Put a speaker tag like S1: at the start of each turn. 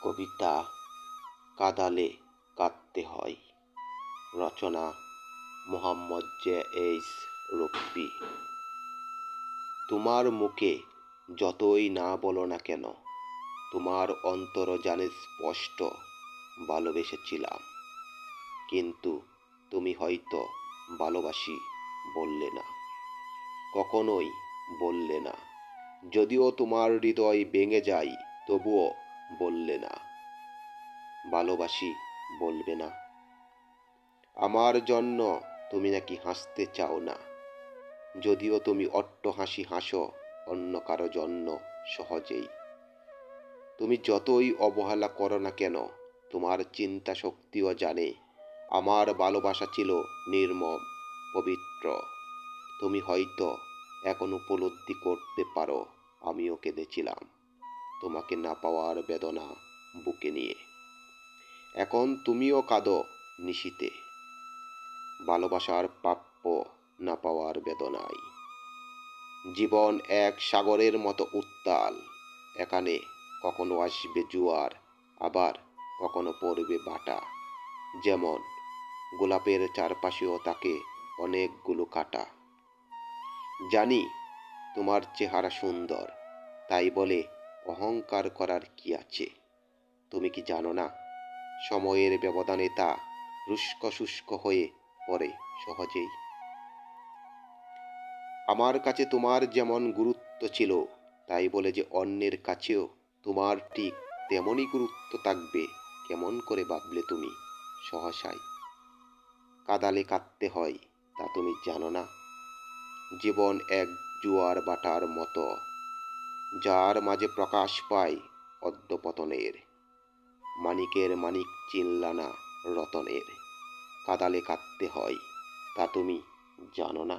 S1: কবিতা কাঁদালে কাঁদতে হয়। রচনা মোহাম্মদ জে.এইচ. রফি। তোমার মুখে যতই না বলো না কেন, তোমার অন্তর জানে স্পষ্ট ভালোবেসেছিলাম, কিন্তু তুমি হয়তো ভালোবাসি বললে না, কখনোই বললে না। যদিও তোমার হৃদয় ভেঙে যায়, তবুও বললে না ভালোবাসি, বলবে না। আমার জন্য তুমি নাকি হাসতে চাও না, যদিও তুমি অট্ট হাসি হাসো অন্য কারো জন্য সহজেই। তুমি যতই অবহেলা করো না কেন, তোমার চিন্তা শক্তিও জানে আমার ভালোবাসা ছিল নির্মম, পবিত্র। তুমি হয়তো এখন উপলব্ধি করতে পারো আমিও কেঁদেছিলাম তোমাকে না পাওয়ার বেদনা বুকে নিয়ে। এখন তুমিও কাঁদো নিশীথে, ভালোবাসার প্রাপ্য না পাওয়ার বেদনায়। জীবন এক সাগরের মতো উত্তাল, এখানে কখনো আসবে জোয়ার, আবার কখনো পড়বে বাটা। যেমন গোলাপের চারপাশেও থাকে অনেকগুলো কাঁটা। জানি তোমার চেহারা সুন্দর, তাই বলে অহংকার করার কি আছে? তুমি কি জানো না, সময়ের ব্যবধানে তা রুষ্ক শুষ্ক হয়ে পড়ে সহজেই। আমার কাছে তোমার যেমন গুরুত্ব ছিল, তাই বলে যে অন্যের কাছেও তোমার ঠিক তেমনই গুরুত্ব থাকবে, কেমন করে ভাবলে তুমি সহসায়? কাঁদালে কাঁদতে হয়, তা তুমি জানো না? জীবন এক জোয়ার বাটার মতো, যার মাঝে প্রকাশ পায় অধঃপতনের। মানিকের মানিক চিনলা না রতনের। কাঁদালে কাঁদতে হয়, তা তুমি জানো না?